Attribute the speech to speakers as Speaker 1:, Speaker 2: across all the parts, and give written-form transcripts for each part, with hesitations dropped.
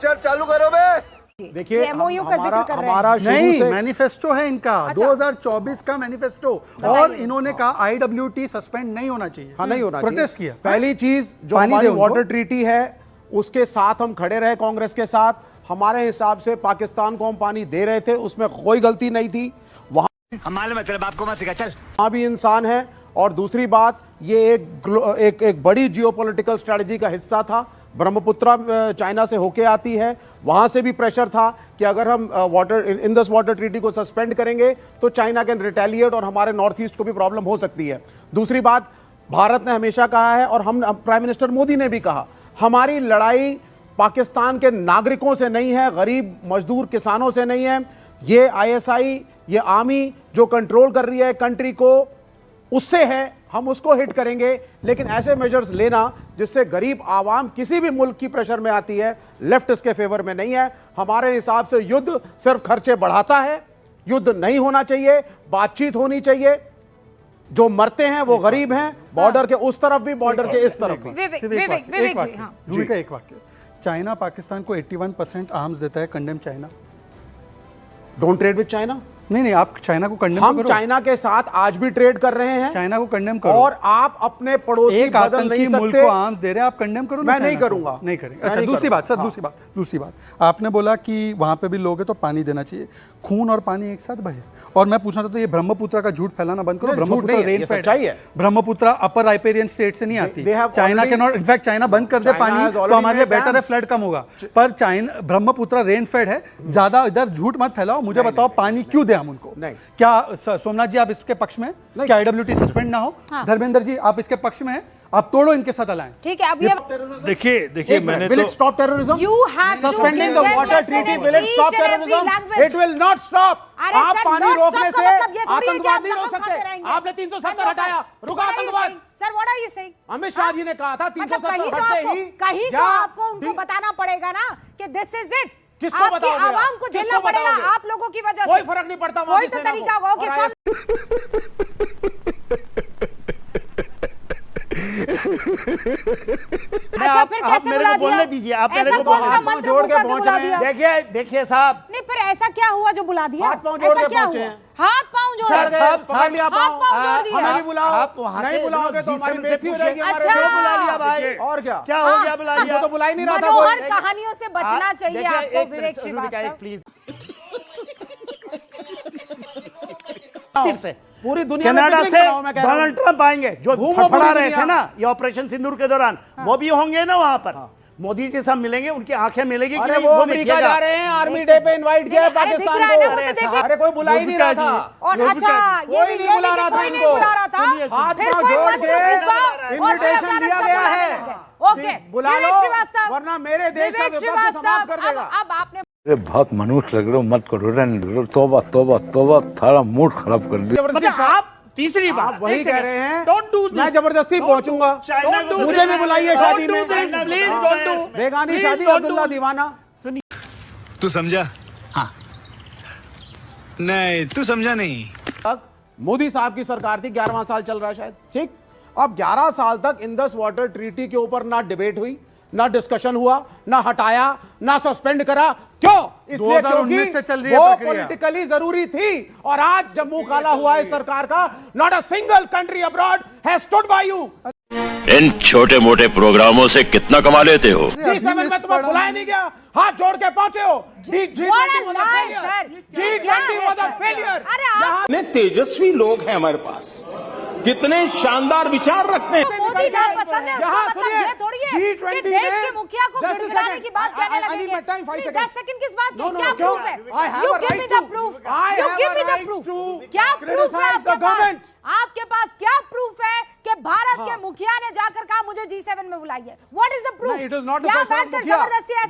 Speaker 1: Lecture चालू करो बे।
Speaker 2: देखिए
Speaker 3: हमारा
Speaker 2: नहीं
Speaker 3: से
Speaker 2: मैनिफेस्टो है इनका, 2024 का मैनिफेस्टो, और इन्होंने कहा IWT सस्पेंड नहीं होना चाहिए।
Speaker 3: हाँ, नहीं होना चाहिए।
Speaker 2: प्रोटेस्ट किया।
Speaker 3: पहली चीज जो हमारी वाटर ट्रीटी है उसके साथ हम खड़े रहे, कांग्रेस के साथ। हमारे हिसाब से पाकिस्तान को हम पानी दे रहे थे, उसमें कोई गलती नहीं थी।
Speaker 1: हमारे मतलब आपको मत सिखा, चल।
Speaker 3: वहां भी इंसान है। और दूसरी बात, ये एक बड़ी जियोपॉलिटिकल स्ट्रेटजी का हिस्सा था। ब्रह्मपुत्रा चाइना से होके आती है, वहां से भी प्रेशर था कि अगर हम इंडस वाटर ट्रीटी को सस्पेंड करेंगे तो चाइना कैन रिटेलिएट और हमारे नॉर्थ ईस्ट को भी प्रॉब्लम हो सकती है। दूसरी बात, भारत ने हमेशा कहा है और हम प्राइम मिनिस्टर मोदी ने भी कहा, हमारी लड़ाई पाकिस्तान के नागरिकों से नहीं है, गरीब मजदूर किसानों से नहीं है। ये ISI, ये आर्मी जो कंट्रोल कर रही है कंट्री को, उससे है। हम उसको हिट करेंगे, लेकिन ऐसे मेजर्स लेना जिससे गरीब आवाम किसी भी मुल्क की प्रेशर में आती है, लेफ्ट इसके फेवर में नहीं है। हमारे हिसाब से युद्ध सिर्फ खर्चे बढ़ाता है। युद्ध नहीं होना चाहिए, बातचीत होनी चाहिए। जो मरते हैं वो गरीब हैं, बॉर्डर के उस तरफ भी, बॉर्डर के इस तरफ भी।
Speaker 2: एक वाक्य, चाइना पाकिस्तान को 81% आर्म्स देता है, condemn China.
Speaker 3: Don't trade with China.
Speaker 2: नहीं, आप चाइना को कंडेम
Speaker 3: हम चाइना के साथ आज भी ट्रेड कर रहे हैं।
Speaker 2: चाइना को कंडेम करो।
Speaker 3: और आप अपने पड़ोसी बदल नहीं सकते।
Speaker 2: मुल्क को आर्म्स दे रहे हैं, आप कंडेम करो।
Speaker 3: मैं नहीं करूंगा।
Speaker 2: नहीं करेंगे। अच्छा, दूसरी बात, आपने बोला कि वहां पे भी लोग हैं तो पानी देना चाहिए। खून और पानी एक साथ बहे। और मैं पूछना चाहता हूं, ये ब्रह्मपुत्र का झूठ फैलाना बंद करो। ब्रह्मपुत्र रेनफेड है, ब्रह्मपुत्र अपर राइपेरियन स्टेट से नहीं आती। चाइना के नॉट, इनफैक्ट चाइना बंद कर दे पानी तो हमारे लिए बेटर है, फ्लड कम होगा। पर चाइना ब्रह्मपुत्र रेनफेड है, ज्यादा इधर झूठ मत फैलाओ। मुझे बताओ पानी क्यों दे हम उनको? क्या सोमनाथ जी आप इसके पक्ष में, क्या IWT सस्पेंड ना हो? धर्मेंद्र जी आप इसके पक्ष में हैं, आप तोड़ो इनके साथ अलायंस।
Speaker 4: ठीक है, अब ये
Speaker 5: देखिए मैंने
Speaker 3: will it stop terrorism? Suspending the water treaty will it stop terrorism? It will not stop. आप पानी रोकने से आतंकवाद नहीं रोक सकते। आपने 370 हटाया, रुका आतंकवाद।
Speaker 4: Sir, what are you saying?
Speaker 3: Amit Shah ji ने कहा था 370 हटते ही
Speaker 4: कहीं तो आपको उनको बताना पड़ेगा ना कि दिस इज इट।
Speaker 3: किसको बताओगे?
Speaker 4: आवाम को झेलना पड़ेगा आप लोगों की वजह से।
Speaker 3: कोई फर्क नहीं पड़ता।
Speaker 4: कोई तो तरीका होगा कि सब अच्छा, फिर कैसे बुला दिया?
Speaker 5: बोलने दीजिए, आप मेरे को
Speaker 3: हाथ जोड़ के पहुंच रहे हैं।
Speaker 5: देखिए साहब,
Speaker 4: नहीं, फिर ऐसा क्या हुआ जो बुला दिया?
Speaker 3: हाथ पांव जोड़ के पहुंचे हैं।
Speaker 4: हाथ पांव जोड़
Speaker 3: पकड़ लिया,
Speaker 4: जोड़ दिया।
Speaker 3: हमें भी बुलाओ। नहीं बुलाओगे तो हमारी बेइज्जती हो जाएगी।
Speaker 4: अच्छा,
Speaker 5: बुला लिया भाई।
Speaker 3: और क्या
Speaker 5: हो गया? बुला लिया
Speaker 3: तो बुला ही नहीं रहा था।
Speaker 4: मनोहर कहानियों से बचना चाहिए आपको, विवेक श्रीवास्तव।
Speaker 5: प्लीज।
Speaker 3: पूरी दुनिया
Speaker 5: कनाडा
Speaker 3: में
Speaker 5: से डोनाल्ड ट्रंप आएंगे, जो फड़फड़ा रहे थे ना ये ऑपरेशन सिंदूर के दौरान, वो भी होंगे ना वहां पर। मोदी जी सब मिलेंगे, उनकी आंखें मिलेगी कि नहीं,
Speaker 3: वो अमेरिका जा रहे हैं। आर्मी डे पे इनवाइट किया है पाकिस्तान को। अरे कोई बुला ही नहीं रहा था।
Speaker 4: और अच्छा,
Speaker 3: कोई नहीं बुला रहा था इनको। हाथ पांव जोड़ के इनविटेशन दिया गया है।
Speaker 4: ओके,
Speaker 3: बुला लो, वरना मेरे देश का विपक्ष समाप्त कर देगा।
Speaker 4: अब आपने
Speaker 6: बहुत मनुष्य लग रहे हो, मत करो, रहने दो। तौबा तौबा तौबा, थारा मूड खराब कर दिया।
Speaker 5: आप तीसरी बात
Speaker 3: वही कह रहे हैं, मैं जबरदस्ती पहुंचूंगा। मुझे भी बुलाइए शादी में, बेगानी शादी, अब्दुल्ला दीवाना।
Speaker 1: तू समझा? हाँ। नहीं, तू समझा नहीं।
Speaker 3: तक मोदी साहब की सरकार थी, 11वां साल चल रहा है शायद, ठीक। अब 11 साल तक इंडस वाटर ट्रीटी के ऊपर ना डिबेट हुई, ना डिस्कशन हुआ, ना हटाया, ना सस्पेंड करा। क्यों? इसलिए क्योंकि वो पॉलिटिकली जरूरी थी। और आज जब मुंह काला हुआ है सरकार का, not a single country abroad has stood by you.
Speaker 7: इन छोटे मोटे प्रोग्रामों से कितना कमा लेते हो?
Speaker 3: G7 में तुम्हें बुलाया नहीं गया, हाथ जोड़ के पहुंचे हो। G20 was a failure।
Speaker 8: कितने तेजस्वी लोग हैं हमारे पास, कितने शानदार विचार रखते हैं।
Speaker 4: मोदी का पसंद है, उसका मतलब ये थोड़ी है कि देश के मुखिया को गिड़गिड़ाने की बात कहने लगेंगे। 10 सेकंड किस बात की? क्या प्रूफ है? You give me the proof। You give me the proof। क्या प्रूफ है आपके पास? आपके पास क्या प्रूफ है कि भारत के मुखिया ने जाकर कहा मुझे G7 में बुलाइए? What is the proof?
Speaker 3: It is not the question of मुखिया।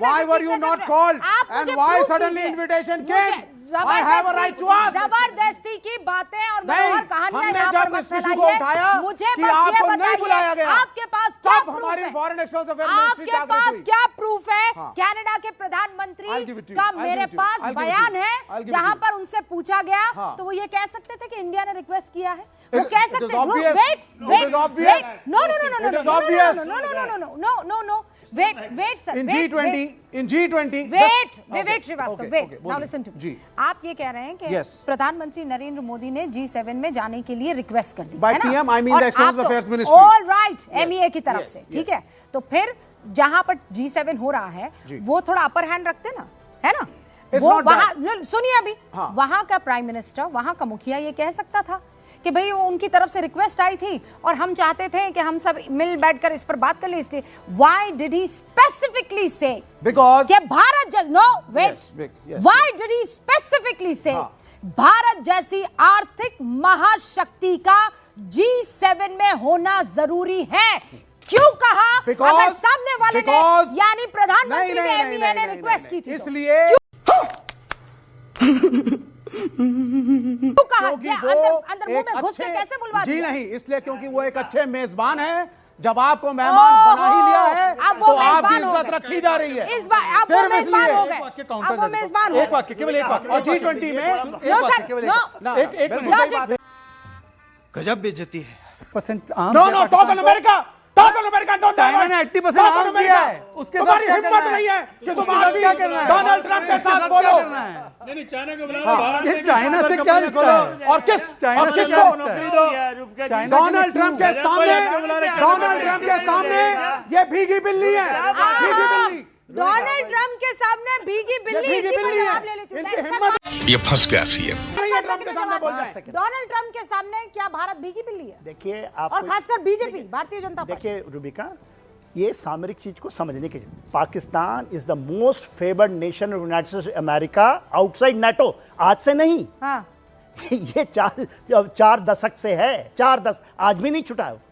Speaker 3: Why were you not called? And why suddenly invitation came? I have a right to ask।
Speaker 4: जबरदस्ती की बातें और मनोहर कहानियां यहाँ पर मत
Speaker 3: फैलाइए।
Speaker 4: मुझे बस ये बताइए, आपके पास क्या प्रूफ
Speaker 3: हमारी
Speaker 4: है?
Speaker 3: फॉरेन एक्सचेंज अफेयर मिनिस्ट्री
Speaker 4: आपके पास क्या प्रूफ है? कनाडा के प्रधानमंत्री का मेरे पास बयान है, जहां पर उनसे पूछा गया तो वो ये कह सकते थे कि इंडिया ने रिक्वेस्ट किया है। वो कह सकते थे, wait, no no no no no no no no no no no no no no no no no no. Wait, sir.
Speaker 3: In G20.
Speaker 4: Wait, Vivek Srivastava,
Speaker 3: okay,
Speaker 4: wait.
Speaker 3: okay,
Speaker 4: Now
Speaker 3: बोलिए।
Speaker 4: listen to me.
Speaker 3: जी।
Speaker 4: आप ये कह रहे हैं कि
Speaker 3: Yes.
Speaker 4: प्रधानमंत्री नरेंद्र मोदी ने G7 में जाने के लिए रिक्वेस्ट कर दी
Speaker 3: By
Speaker 4: है ना?
Speaker 3: PM, I mean
Speaker 4: और
Speaker 3: the External
Speaker 4: आप तो-
Speaker 3: Affairs Ministry.
Speaker 4: All right, MEA की तरफ
Speaker 3: yes,
Speaker 4: से, ठीक है? तो फिर जहां पर G7 हो रहा है, वो थोड़ा अपर हैंड रखते ना, है ना?
Speaker 3: It's
Speaker 4: वो
Speaker 3: not
Speaker 4: वहां सुनिए अभी,
Speaker 3: हाँ।
Speaker 4: वहां का प्राइम मिनिस्टर, वहां का मुखिया ये कह सकता था कि भाई वो उनकी तरफ से रिक्वेस्ट आई थी और हम चाहते थे कि हम सब मिल बैठकर इस पर बात कर ले, इसलिए why did he specifically say
Speaker 3: Because
Speaker 4: कि भारत जैसे no wait
Speaker 3: yes,
Speaker 4: why did he specifically say Bharat जैसी आर्थिक महाशक्ति का G7 में होना जरूरी है? क्यों कहा? अगर सामने वाले ने यानी प्रधानमंत्री ने MEA ने रिक्वेस्ट की थी,
Speaker 3: इसलिए
Speaker 4: क्यों कहा?
Speaker 3: क्योंकि
Speaker 4: ये
Speaker 3: वो
Speaker 4: अंदर मुंह में घुस के कैसे बुलवा
Speaker 3: जी
Speaker 4: दिया?
Speaker 3: नहीं, इसलिए क्योंकि वो एक अच्छे मेजबान है। जब आपको मेहमान बना ही लिया है
Speaker 4: अब वो
Speaker 3: तो आपकी
Speaker 4: मेजबान हो
Speaker 3: इज्जत
Speaker 4: गए।
Speaker 3: रखी जा रही है।
Speaker 4: इस बार अब वो
Speaker 3: सिर्फ
Speaker 4: मेजबान
Speaker 3: इसलिए।
Speaker 4: हो गए। अब वो मेजबान हो
Speaker 2: एक वाक्य, केवल एक वाक्य।
Speaker 3: और G20 में
Speaker 4: नो सर, नो
Speaker 2: एक
Speaker 3: बिल्कुल सही बात है।
Speaker 6: गजब बेइज्जती है।
Speaker 2: % आम
Speaker 3: नो
Speaker 2: दिया
Speaker 3: नो, टॉक
Speaker 2: पाकिस्तान
Speaker 3: ऑन
Speaker 2: को।
Speaker 3: America, talk on America, don't
Speaker 2: China ने 80% आम दिया है, उसके साथ
Speaker 3: तुम्हारी
Speaker 2: क्या
Speaker 3: हिम्मत
Speaker 2: करना है?
Speaker 3: नहीं है कि तुम
Speaker 2: उसके साथ
Speaker 3: आदमी
Speaker 2: क्या करना है?
Speaker 3: डोनाल्ड ट्रंप के साथ बोलो।
Speaker 2: ये चाइना से क्या रिश्ता है?
Speaker 3: और किस
Speaker 2: चाइना
Speaker 3: और
Speaker 2: से
Speaker 3: किसको
Speaker 2: क्या रिश्ता है? चाइना
Speaker 3: डोनाल्ड ट्रंप के सामने ये भीगी बिल्ली है, भीगी बिल्ली।
Speaker 4: डोनाल्ड ट्रंप के सामने भीगी बिल्ली,
Speaker 3: भीगी
Speaker 4: इसी पर
Speaker 3: बिल्ली
Speaker 4: जवाब ले
Speaker 3: है।
Speaker 4: लेती हूँ।
Speaker 3: इनकी
Speaker 4: सर,
Speaker 3: हिम्मत
Speaker 7: ये फंस गया सीएम।
Speaker 3: नहीं है ट्रंप के सामने बोल जाए।
Speaker 4: डोनाल्ड ट्रंप के सामने क्या भारत भीगी बिल्ली है?
Speaker 5: देखिए
Speaker 4: और
Speaker 5: आप
Speaker 4: खासकर बीजेपी, भारतीय जनता पार्टी।
Speaker 5: देखिए रूबिका, ये सामरिक चीज को समझने की Pakistan is the most favoured nation of United states America outside NATO. आज से नहीं,
Speaker 4: हाँ,
Speaker 5: ये चार दशक से है, 4 आज भी नहीं छुटा है।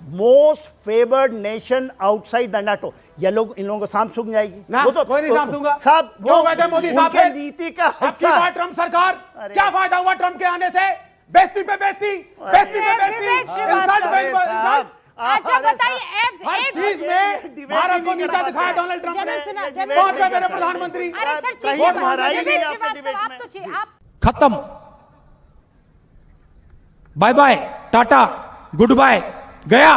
Speaker 5: Most favoured nation outside the NATO. ये लोग इन लोगों को सांप सूंघ जाएगी
Speaker 3: ना, कोई नहीं सांप सूंघा।
Speaker 5: साहब
Speaker 3: क्यों गए थे मोदी साहब
Speaker 5: उनके
Speaker 3: के?
Speaker 5: नीति का
Speaker 3: अब की
Speaker 5: हिस्सा
Speaker 3: बार ट्रंप सरकार, क्या फायदा हुआ ट्रंप के आने से? बेइज्जती पे बेइज्जती, बेइज्जती पे बेइज्जती,
Speaker 4: विवेक श्रीवास्तव।
Speaker 3: इंसल्ट पे इंसल्ट।
Speaker 4: अच्छा बताइए,
Speaker 3: हर चीज में भारत को नीचा दिखाया डोनाल्ड ट्रंप ने। पहुंच गए मेरे प्रधानमंत्री।
Speaker 4: अरे सर
Speaker 5: कहीं
Speaker 4: चाहिए
Speaker 5: महाराज
Speaker 4: विवेक
Speaker 5: नहीं आपके
Speaker 4: श्रीवास्तव,
Speaker 5: डिबेट
Speaker 4: आप
Speaker 5: में।
Speaker 4: तो चाहिए आप
Speaker 9: खत्म, bye bye, tata, goodbye, गया।